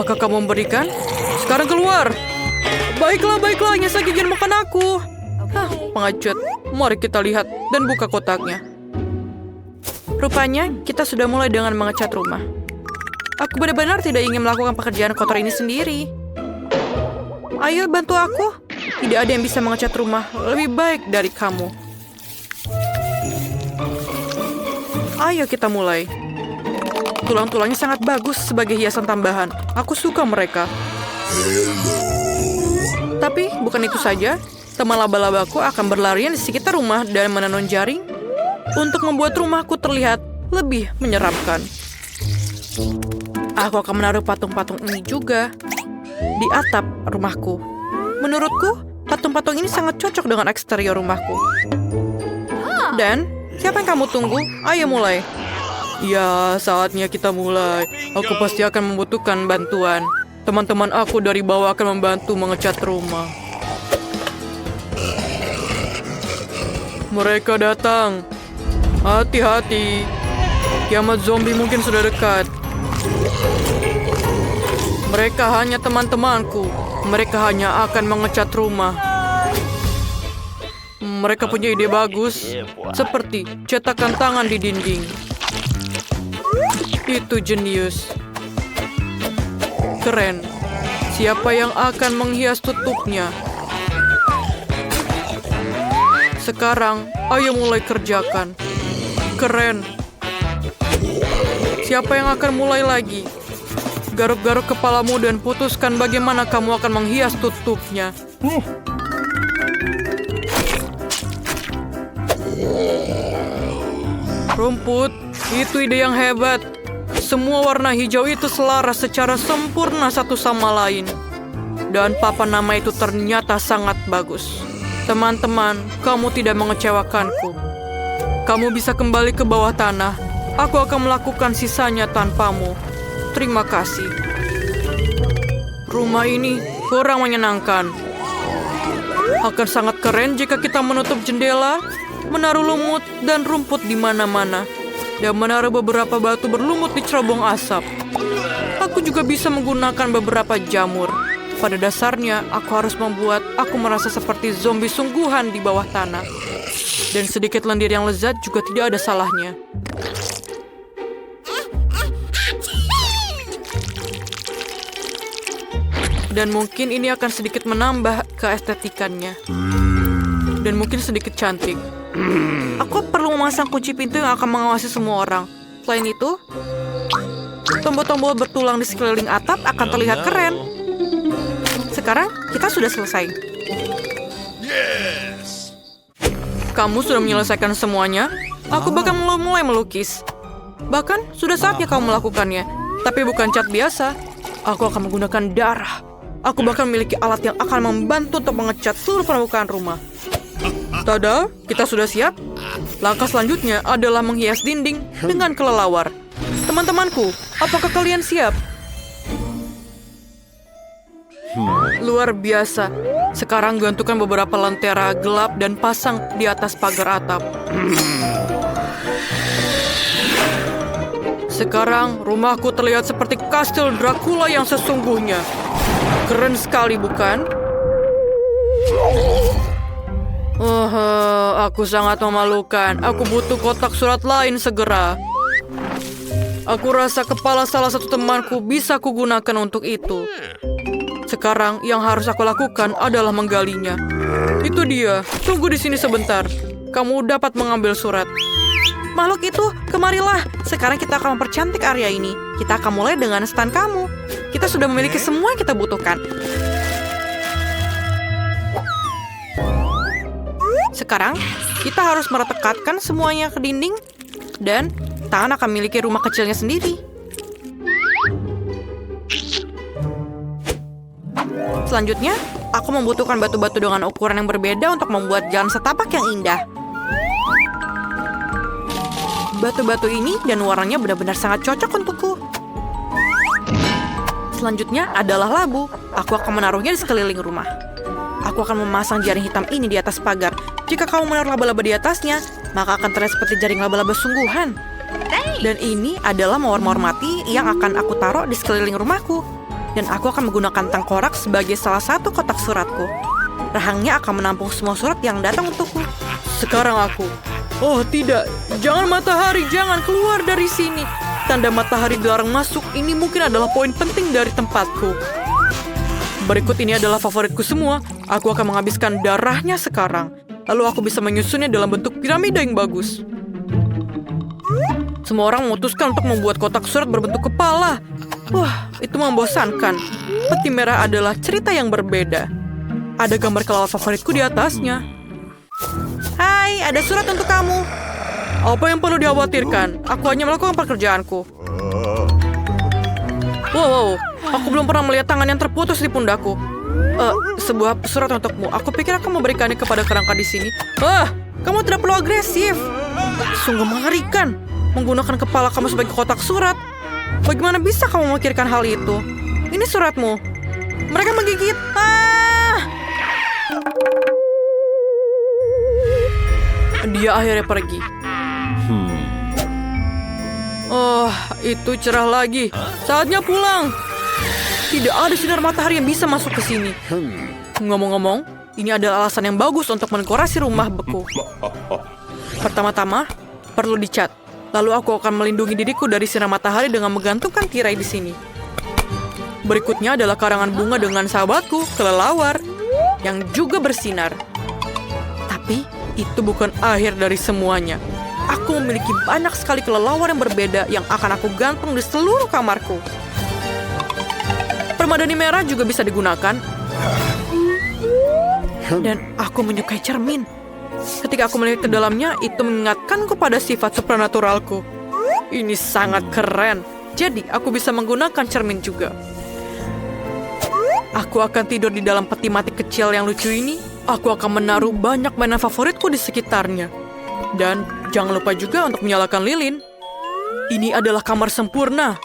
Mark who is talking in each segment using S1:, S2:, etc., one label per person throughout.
S1: Apakah kamu memberikan? Sekarang keluar. Baiklah, hanya saja jangan makan aku. Pengecut. Mari kita lihat dan buka kotaknya. Rupanya kita sudah mulai dengan mengecat rumah. Aku benar-benar tidak ingin melakukan pekerjaan kotor ini sendiri. Ayo bantu aku. Tidak ada yang bisa mengecat rumah lebih baik dari kamu. Ayo kita mulai. Tulang-tulangnya sangat bagus sebagai hiasan tambahan. Aku suka mereka. Tapi bukan itu saja. Teman laba-labaku akan berlarian di sekitar rumah dan menenun jaring untuk membuat rumahku terlihat lebih menyeramkan. Aku akan menaruh patung-patung ini juga di atap rumahku. Menurutku, patung-patung ini sangat cocok dengan eksterior rumahku. Dan, siapa yang kamu tunggu? Ayo mulai. Ya, saatnya kita mulai. Aku pasti akan membutuhkan bantuan. Teman-teman aku dari bawah akan membantu mengecat rumah. Mereka datang. Hati-hati. Kiamat zombie mungkin sudah dekat. Mereka hanya teman-temanku. Mereka hanya akan mengecat rumah. Mereka punya ide bagus. Seperti cetakan tangan di dinding. Itu jenius. Keren. Siapa yang akan menghias tutupnya? Sekarang, ayo mulai kerjakan. Keren. Siapa yang akan mulai lagi? Garuk-garuk kepalamu dan putuskan bagaimana kamu akan menghias tutupnya. Rumput, itu ide yang hebat. Semua warna hijau itu selaras secara sempurna satu sama lain. Dan papan nama itu ternyata sangat bagus. Teman-teman, kamu tidak mengecewakanku. Kamu bisa kembali ke bawah tanah. Aku akan melakukan sisanya tanpamu. Terima kasih. Rumah ini kurang menyenangkan. Akan sangat keren jika kita menutup jendela, menaruh lumut dan rumput di mana-mana, dan menaruh beberapa batu berlumut di cerobong asap. Aku juga bisa menggunakan beberapa jamur. Pada dasarnya, aku harus membuat aku merasa seperti zombie sungguhan di bawah tanah. Dan sedikit lendir yang lezat juga tidak ada salahnya. Dan mungkin ini akan sedikit menambah keestetikannya. Dan mungkin sedikit cantik. Aku perlu memasang kunci pintu yang akan mengawasi semua orang. Selain itu, tombol-tombol bertulang di sekeliling atap akan terlihat keren. Sekarang kita sudah selesai.
S2: Yes.
S1: Kamu sudah menyelesaikan semuanya? Aku bahkan mulai melukis. Bahkan sudah saatnya kamu melakukannya. Tapi bukan cat biasa. Aku akan menggunakan darah. Aku bahkan memiliki alat yang akan membantu untuk mengecat seluruh permukaan rumah. Tada, kita sudah siap. Langkah selanjutnya adalah menghias dinding dengan kelelawar. Teman-temanku, apakah kalian siap? Luar biasa. Sekarang gantungkan beberapa lentera gelap dan pasang di atas pagar atap. Sekarang rumahku terlihat seperti kastil Dracula yang sesungguhnya. Keren sekali, bukan? Aku sangat memalukan. Aku butuh kotak surat lain segera. Aku rasa kepala salah satu temanku bisa kugunakan untuk itu. Sekarang yang harus aku lakukan adalah menggalinya. Itu dia. Tunggu di sini sebentar. Kamu dapat mengambil surat. Makhluk itu, kemarilah. Sekarang kita akan mempercantik area ini. Kita akan mulai dengan stand kamu. Kita sudah memiliki semua yang kita butuhkan. Sekarang, kita harus meretekatkan semuanya ke dinding. Dan tangan akan memiliki rumah kecilnya sendiri. Selanjutnya, aku membutuhkan batu-batu dengan ukuran yang berbeda untuk membuat jalan setapak yang indah. Batu-batu ini dan warnanya benar-benar sangat cocok untukku. Selanjutnya adalah labu. Aku akan menaruhnya di sekeliling rumah. Aku akan memasang jaring hitam ini di atas pagar. Jika kamu menaruh laba-laba di atasnya, maka akan terlihat seperti jaring laba-laba sungguhan. Dan ini adalah mawar-mawar mati yang akan aku taruh di sekeliling rumahku. Dan aku akan menggunakan tengkorak sebagai salah satu kotak suratku. Rahangnya akan menampung semua surat yang datang untukku. Sekarang aku. Oh tidak, jangan matahari, jangan keluar dari sini. Tanda matahari dilarang masuk, ini mungkin adalah poin penting dari tempatku. Berikut ini adalah favoritku semua. Aku akan menghabiskan darahnya sekarang. Lalu aku bisa menyusunnya dalam bentuk piramida yang bagus. Semua orang memutuskan untuk membuat kotak surat berbentuk kepala. Wah, itu membosankan. Peti merah adalah cerita yang berbeda. Ada gambar kelawar favoritku di atasnya. Hai, ada surat untuk kamu. Apa yang perlu dikhawatirkan? Aku hanya melakukan pekerjaanku. Wow, aku belum pernah melihat tangan yang terputus di pundakku. Sebuah surat untukmu. Aku pikir aku memberikannya kepada kerangka di sini. Kamu tidak perlu agresif. Sungguh mengerikan. Menggunakan kepala kamu sebagai kotak surat. Bagaimana bisa kamu memikirkan hal itu? Ini suratmu. Mereka menggigit. Dia akhirnya pergi. Oh, itu cerah lagi. Saatnya pulang. Tidak ada sinar matahari yang bisa masuk ke sini. Ngomong-ngomong, ini adalah alasan yang bagus untuk mendekorasi rumah beku. Pertama-tama, perlu dicat. Lalu aku akan melindungi diriku dari sinar matahari dengan menggantungkan tirai di sini. Berikutnya adalah karangan bunga dengan sahabatku, kelelawar, yang juga bersinar. Tapi, itu bukan akhir dari semuanya. Aku memiliki banyak sekali kelelawar yang berbeda yang akan aku gantung di seluruh kamarku. Permadani merah juga bisa digunakan. Dan aku menyukai cermin. Ketika aku melihat ke dalamnya, itu mengingatkanku pada sifat supranaturalku. Ini sangat keren. Jadi, aku bisa menggunakan cermin juga. Aku akan tidur di dalam peti mati kecil yang lucu ini. Aku akan menaruh banyak mainan favoritku di sekitarnya. Dan jangan lupa juga untuk menyalakan lilin. Ini adalah kamar sempurna.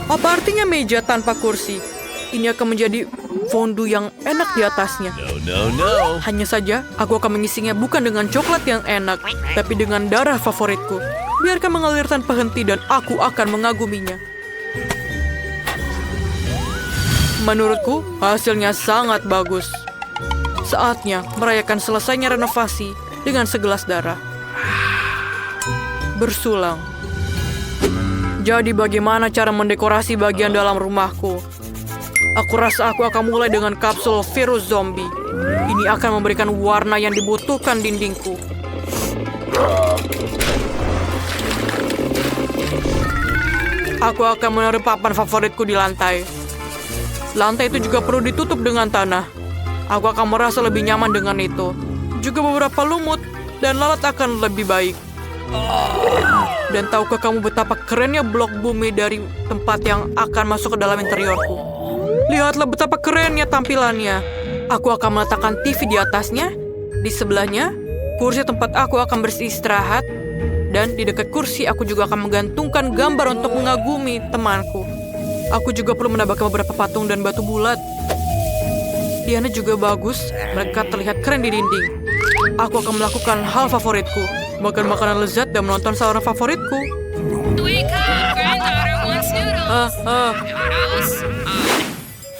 S1: Apa artinya meja tanpa kursi? Ini akan menjadi fondue yang enak di atasnya.
S2: No.
S1: Hanya saja, aku akan mengisinya bukan dengan coklat yang enak, tapi dengan darah favoritku. Biarkan mengalir tanpa henti dan aku akan mengaguminya. Menurutku, hasilnya sangat bagus. Saatnya merayakan selesainya renovasi dengan segelas darah. Bersulang. Jadi bagaimana cara mendekorasi bagian dalam rumahku? Aku rasa aku akan mulai dengan kapsul virus zombie. Ini akan memberikan warna yang dibutuhkan dindingku. Aku akan menaruh papan favoritku di lantai. Lantai itu juga perlu ditutup dengan tanah. Aku akan merasa lebih nyaman dengan itu. Juga beberapa lumut dan lalat akan lebih baik. Dan tahukah kamu betapa kerennya blok bumi dari tempat yang akan masuk ke dalam interiorku? Lihatlah betapa kerennya tampilannya. Aku akan meletakkan TV di atasnya. Di sebelahnya, kursi tempat aku akan beristirahat. Dan di dekat kursi, aku juga akan menggantungkan gambar untuk mengagumi temanku. Aku juga perlu menambahkan beberapa patung dan batu bulat. Diana juga bagus. Mereka terlihat keren di dinding. Aku akan melakukan hal favoritku. Makan makanan lezat dan menonton saluran favoritku.
S2: Wake up, granddaughter wants noodles.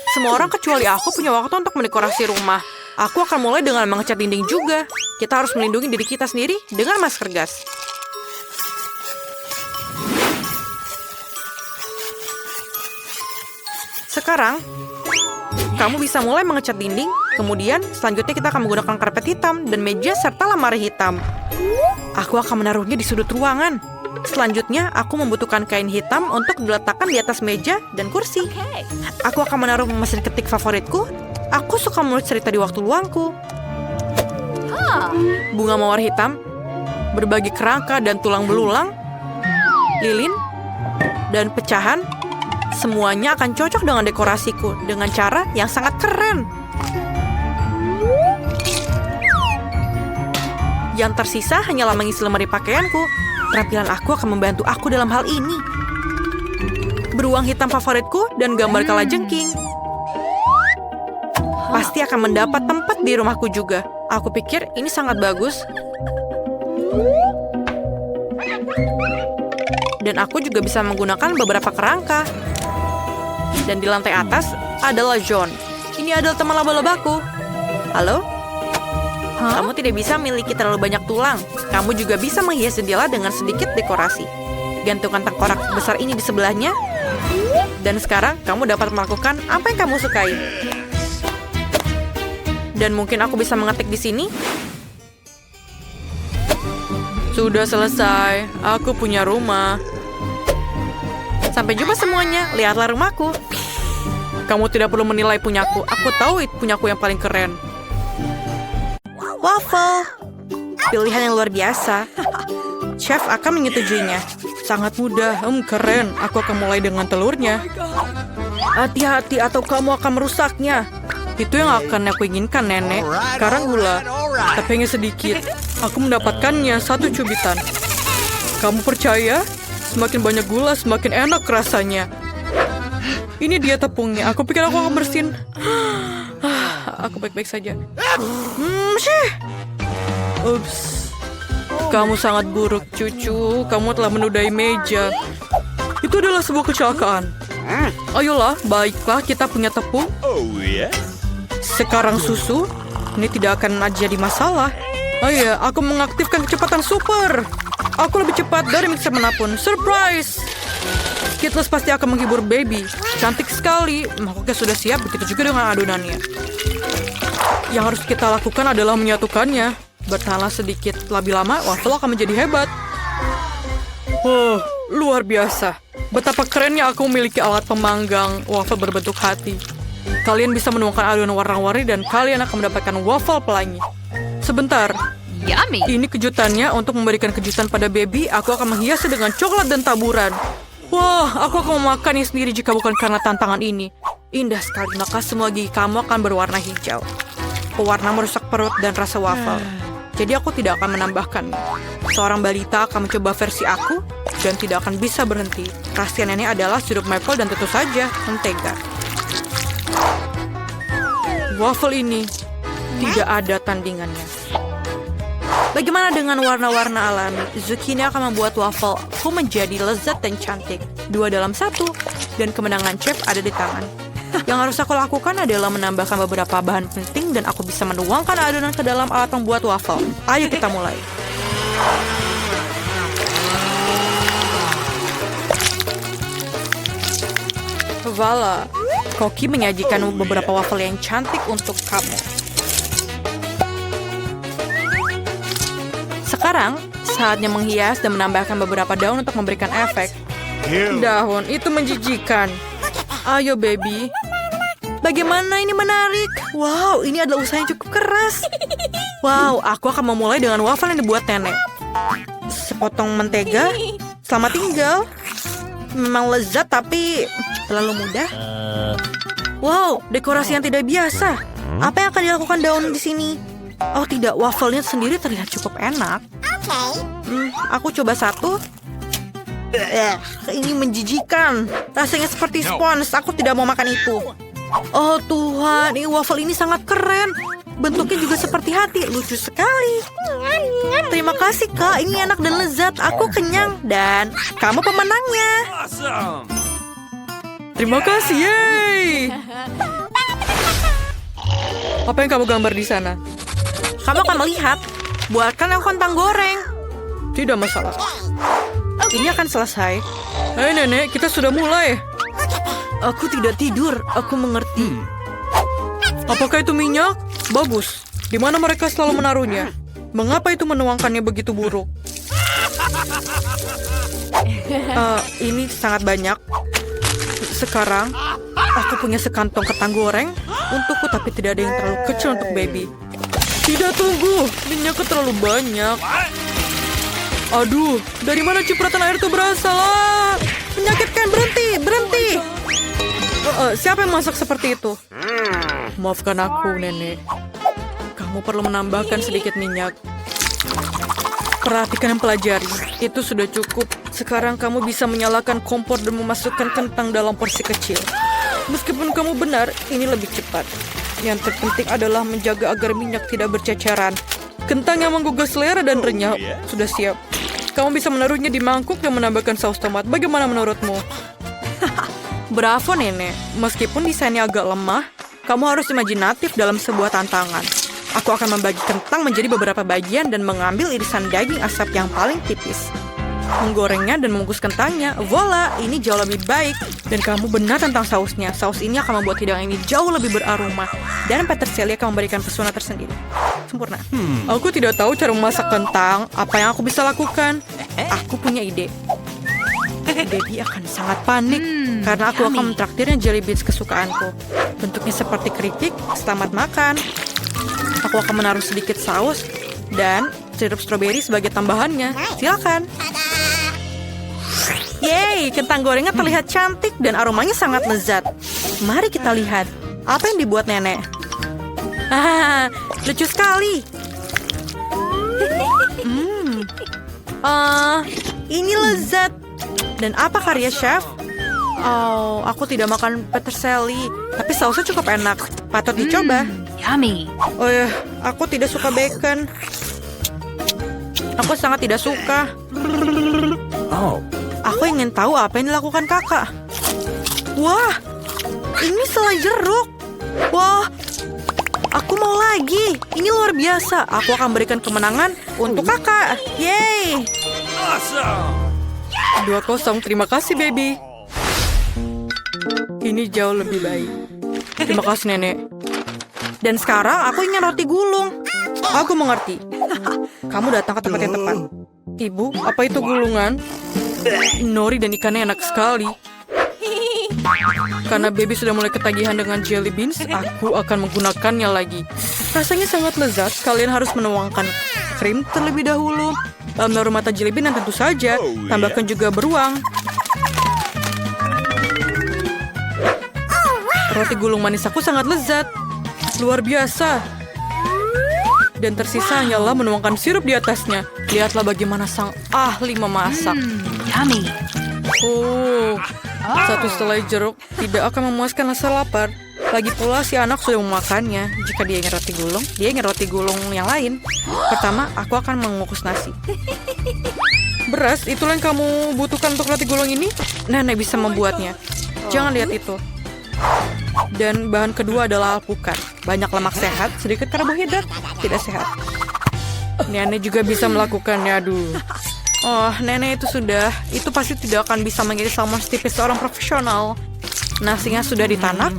S1: Semua orang kecuali aku punya waktu untuk mendekorasi rumah. Aku akan mulai dengan mengecat dinding juga. Kita harus melindungi diri kita sendiri dengan masker gas. Sekarang, kamu bisa mulai mengecat dinding. Kemudian, selanjutnya kita akan menggunakan karpet hitam dan meja serta lemari hitam. Aku akan menaruhnya di sudut ruangan. Selanjutnya, aku membutuhkan kain hitam untuk diletakkan di atas meja dan kursi. Aku akan menaruh mesin ketik favoritku. Aku suka menulis cerita di waktu luangku. Bunga mawar hitam, berbagi kerangka dan tulang belulang, lilin, dan pecahan. Semuanya akan cocok dengan dekorasiku dengan cara yang sangat keren. Yang tersisa hanyalah mengisi lemari pakaianku. Keterampilan aku akan membantu aku dalam hal ini. Beruang hitam favoritku dan gambar kalajengking. Pasti akan mendapat tempat di rumahku juga. Aku pikir ini sangat bagus. Dan aku juga bisa menggunakan beberapa kerangka. Dan di lantai atas adalah John. Ini adalah teman laba-labaku. Halo? Kamu tidak bisa memiliki terlalu banyak tulang. Kamu juga bisa menghias jendela dengan sedikit dekorasi. Gantungkan tengkorak besar ini di sebelahnya. Dan sekarang kamu dapat melakukan apa yang kamu sukai. Dan mungkin aku bisa mengetik di sini. Sudah selesai. Aku punya rumah. Sampai jumpa semuanya. Lihatlah rumahku. Kamu tidak perlu menilai punyaku. Aku tahu itu punyaku yang paling keren. Waffle. Pilihan yang luar biasa. Chef akan menyetujuinya. Sangat mudah. Keren. Aku akan mulai dengan telurnya. Hati-hati atau kamu akan merusaknya. Itu yang akan aku inginkan, Nenek. Sekarang gula. Tapi hanya sedikit. Aku mendapatkannya 1 cubitan. Kamu percaya? Semakin banyak gula, semakin enak rasanya. Ini dia tepungnya. Aku pikir aku akan bersin. Aku baik-baik saja. Ups. Kamu sangat buruk, cucu. Kamu telah menodai meja. Itu adalah sebuah kecelakaan. Ayolah, baiklah, kita punya tepung. Sekarang susu. Ini tidak akan jadi masalah. Oh iya, aku mengaktifkan kecepatan super. Aku lebih cepat dari mixer manapun. Surprise! Skittles pasti akan menghibur baby. Cantik sekali. Mangkoknya sudah siap, begitu juga dengan adonannya. Yang harus kita lakukan adalah menyatukannya. Bertahanlah sedikit. Lebih lama, waffle akan menjadi hebat. Oh, luar biasa. Betapa kerennya aku memiliki alat pemanggang waffle berbentuk hati. Kalian bisa menuangkan adonan warna-warni dan kalian akan mendapatkan waffle pelangi. Sebentar.
S2: Yummy.
S1: Ini kejutannya. Untuk memberikan kejutan pada baby, aku akan menghiasnya dengan coklat dan taburan. Wah, aku akan memakannya sendiri jika bukan karena tantangan ini. Indah sekali, maka semua gigi kamu akan berwarna hijau. Pewarna merusak perut dan rasa waffle. Jadi aku tidak akan menambahkannya. Seorang balita akan mencoba versi aku dan tidak akan bisa berhenti. Rahasia nenek adalah sirup maple dan tentu saja mentega. Waffle ini tidak ada tandingannya. Bagaimana dengan warna-warna alami? Zucchini akan membuat waffle-ku menjadi lezat dan cantik. 2 dalam 1. Dan kemenangan chef ada di tangan. Yang harus aku lakukan adalah menambahkan beberapa bahan penting dan aku bisa menuangkan adonan ke dalam alat membuat waffle. Ayo kita mulai. Voila. Koki menyajikan beberapa waffle yang cantik untuk kamu. Sekarang, saatnya menghias dan menambahkan beberapa daun untuk memberikan efek. Daun, itu menjijikan. Ayo, baby. Bagaimana ini menarik? Wow, ini adalah usaha yang cukup keras. Wow, aku akan memulai dengan waffle yang dibuat nenek. Sepotong mentega. Selamat tinggal. Memang lezat, tapi terlalu mudah. Wow, dekorasi yang tidak biasa. Apa yang akan dilakukan daun di sini? Oh tidak, waffle-nya sendiri terlihat cukup enak. Aku coba 1. Ini menjijikan. Rasanya seperti spons. Aku tidak mau makan itu. Oh Tuhan, ini waffle ini sangat keren. Bentuknya juga seperti hati. Lucu sekali. Terima kasih Kak, ini enak dan lezat. Aku kenyang dan kamu pemenangnya. Terima kasih, yeay. Apa yang kamu gambar di sana? Kamu akan melihat. Buatkan aku kentang goreng. Tidak masalah. Ini akan selesai. Hai nenek, kita sudah mulai. Aku tidak tidur. Aku mengerti. Apakah itu minyak? Bagus. Di mana mereka selalu menaruhnya? Mengapa itu menuangkannya begitu buruk? Ini sangat banyak. Sekarang, aku punya sekantong kentang goreng untukku, tapi tidak ada yang terlalu kecil untuk baby. Tidak, tunggu. Minyaknya terlalu banyak. Aduh, dari mana cipratan air itu berasal? Menyakitkan, berhenti. Siapa yang masak seperti itu? Maafkan aku, nenek. Kamu perlu menambahkan sedikit minyak. Perhatikan dan pelajari. Itu sudah cukup. Sekarang kamu bisa menyalakan kompor dan memasukkan kentang dalam porsi kecil. Meskipun kamu benar, ini lebih cepat. Yang terpenting adalah menjaga agar minyak tidak berceceran. Kentang yang menggugah selera dan renyah sudah siap. Kamu bisa menaruhnya di mangkuk dan menambahkan saus tomat. Bagaimana menurutmu? Bravo, Nenek. Meskipun desainnya agak lemah, kamu harus imajinatif dalam sebuah tantangan. Aku akan membagi kentang menjadi beberapa bagian dan mengambil irisan daging asap yang paling tipis. Menggorengnya dan membungkus kentangnya. Voila, ini jauh lebih baik. Dan kamu benar tentang sausnya. Saus ini akan membuat hidangan ini jauh lebih beraroma. Dan peterselia akan memberikan pesona tersendiri. Sempurna. Aku tidak tahu cara memasak kentang. Apa yang aku bisa lakukan? Aku punya ide. Baby akan sangat panik karena aku akan mentraktirnya jelly beans kesukaanku. Bentuknya seperti keripik. Selamat makan. Aku akan menaruh sedikit saus dan sirup stroberi sebagai tambahannya. Silakan. Yeay, kentang gorengnya terlihat cantik dan aromanya sangat lezat. Mari kita lihat apa yang dibuat Nenek. Lucu sekali. Ini lezat. Dan apa karya chef? Oh, aku tidak makan peterseli, tapi sausnya cukup enak. Patut dicoba.
S2: Yummy.
S1: Oh ya, aku tidak suka bacon. Aku sangat tidak suka.
S2: Oh.
S1: Aku ingin tahu apa yang dilakukan kakak. Wah, ini selai jeruk. Wah, aku mau lagi. Ini luar biasa. Aku akan berikan kemenangan untuk kakak. Yeay.
S2: Awesome.
S1: 2-0, terima kasih, baby. Ini jauh lebih baik. Terima kasih, Nenek. Dan sekarang aku ingin roti gulung. Aku mengerti. Kamu datang ke tempat yang tepat. Ibu, apa itu gulungan? Nori dan ikannya enak sekali. Karena baby sudah mulai ketagihan dengan jelly beans, aku akan menggunakannya lagi. Rasanya sangat lezat. Kalian harus menuangkan krim terlebih dahulu. Lalu mata jelly bean dan tentu saja tambahkan juga beruang. Roti gulung manis aku sangat lezat. Luar biasa. Dan tersisa hanyalah menuangkan sirup di atasnya. Lihatlah bagaimana sang ahli memasak.
S2: Yummy.
S1: Oh, satu selai jeruk tidak akan memuaskan rasa lapar. Lagi pula si anak sudah memakannya. Jika dia ingin roti gulung, dia ingin roti gulung yang lain. Pertama, aku akan mengukus nasi. Beras, itulah yang kamu butuhkan untuk roti gulung ini? Nenek bisa membuatnya. Jangan lihat itu. Dan bahan kedua adalah alpukat. Banyak lemak sehat, sedikit karbohidrat tidak sehat. Nenek juga bisa melakukannya, aduh. Oh, nenek itu pasti tidak akan bisa menjadi salmon setipis seorang profesional. Nasinya sudah ditanak.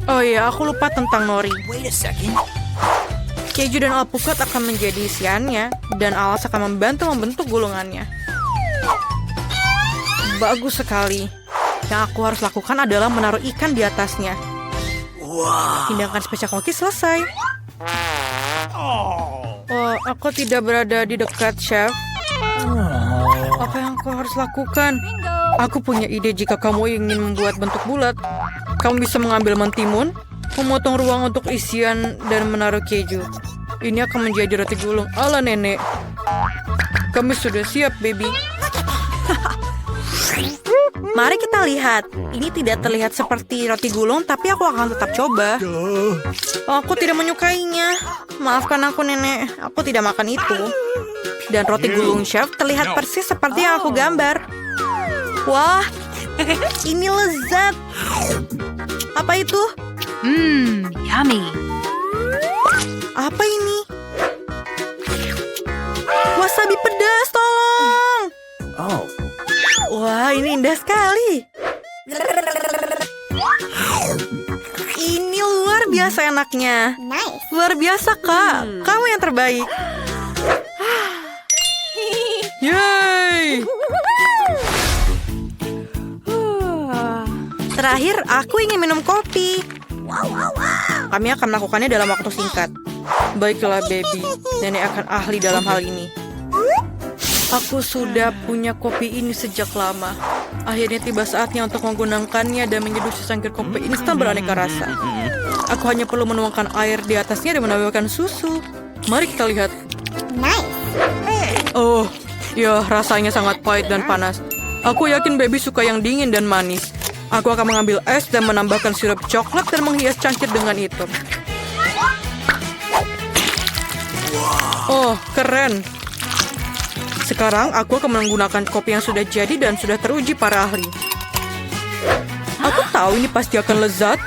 S1: Oh iya, aku lupa tentang nori.
S2: Wait a second.
S1: Keju dan alpukat akan menjadi isiannya, dan alas akan membantu membentuk gulungannya. Bagus sekali. Yang aku harus lakukan adalah menaruh ikan di atasnya. Hidangan spesial koki selesai. Oh, aku tidak berada di dekat chef. Apa yang aku harus lakukan? Aku punya ide. Jika kamu ingin membuat bentuk bulat, kamu bisa mengambil mentimun, memotong ruang untuk isian, dan menaruh keju. Ini akan menjadi roti gulung ala nenek. Kami sudah siap, baby. Mari kita lihat. Ini tidak terlihat seperti roti gulung, tapi aku akan tetap coba. Aku tidak menyukainya. Maafkan aku, nenek. Aku tidak makan itu. Dan roti gulung chef terlihat persis seperti yang aku gambar. Wah, ini lezat. Apa itu?
S2: Yummy.
S1: Apa ini? Wasabi pedas, tolong.
S2: Oh.
S1: Wah, ini indah sekali. Ini luar biasa enaknya. Luar biasa, Kak. Kamu yang terbaik. Yeay. Terakhir, aku ingin minum kopi. Kami akan melakukannya dalam waktu singkat. Baiklah, baby. Nenek akan ahli dalam hal ini. Aku sudah punya kopi ini sejak lama. Akhirnya tiba saatnya untuk menggunakannya dan menyeduh secangkir kopi instan beraneka rasa. Aku hanya perlu menuangkan air di atasnya dan menambahkan susu. Mari kita lihat. Oh, ya rasanya sangat pahit dan panas. Aku yakin baby suka yang dingin dan manis. Aku akan mengambil es dan menambahkan sirup coklat dan menghias cangkir dengan itu. Oh, keren. Sekarang aku akan menggunakan kopi yang sudah jadi dan sudah teruji para ahli. Aku tahu ini pasti akan lezat.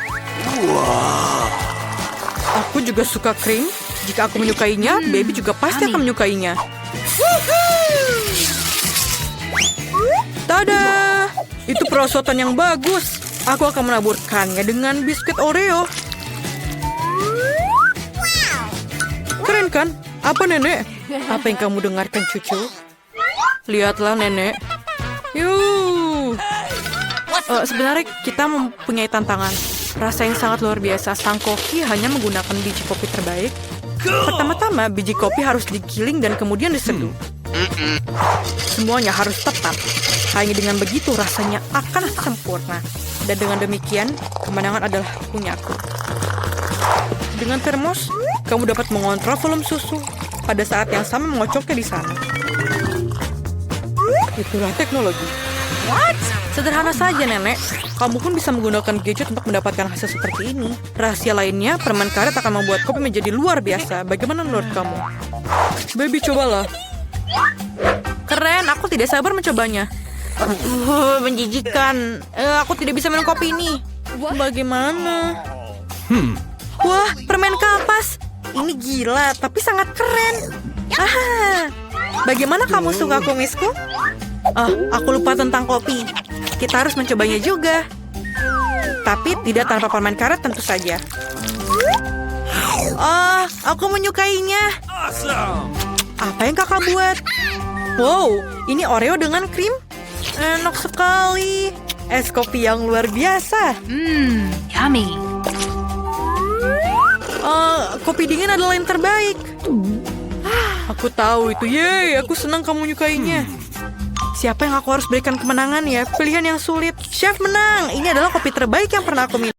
S1: Aku juga suka krim. Jika aku menyukainya, baby juga pasti akan menyukainya. Tada! Itu perosotan yang bagus. Aku akan menaburkannya dengan biskuit Oreo. Keren kan? Apa nenek? Apa yang kamu dengarkan cucu? Lihatlah nenek. Yuh. Sebenarnya kita mempunyai tantangan. Rasa yang sangat luar biasa. Sang koki hanya menggunakan biji kopi terbaik. Pertama-tama biji kopi harus digiling dan kemudian diseduh. Semuanya harus tepat. Hanya dengan begitu rasanya akan sempurna. Dan dengan demikian, kemenangan adalah punyaku. Dengan termos, kamu dapat mengontrol volume susu. Pada saat yang sama mengocoknya di sana. Itulah teknologi. What? Sederhana saja, Nenek. Kamu pun bisa menggunakan gadget untuk mendapatkan hasil seperti ini. Rahasia lainnya, permen karet akan membuat kopi menjadi luar biasa. Bagaimana menurut kamu? Baby, cobalah. Keren, aku tidak sabar mencobanya. Menjijikan. Aku tidak bisa minum kopi ini. Bagaimana? Wah, permen kapas. Ini gila, tapi sangat keren. Bagaimana kamu suka kumisku? Aku lupa tentang kopi. Kita harus mencobanya juga. Tapi tidak tanpa permen karet tentu saja. Aku menyukainya. Apa yang kakak buat? Wow, ini Oreo dengan krim. Enak sekali. Es kopi yang luar biasa.
S2: Yummy.
S1: Kopi dingin adalah yang terbaik. Aku tahu itu. Yeay, aku senang kamu menyukainya. Siapa yang aku harus berikan kemenangan ya? Pilihan yang sulit. Chef menang. Ini adalah kopi terbaik yang pernah aku minum.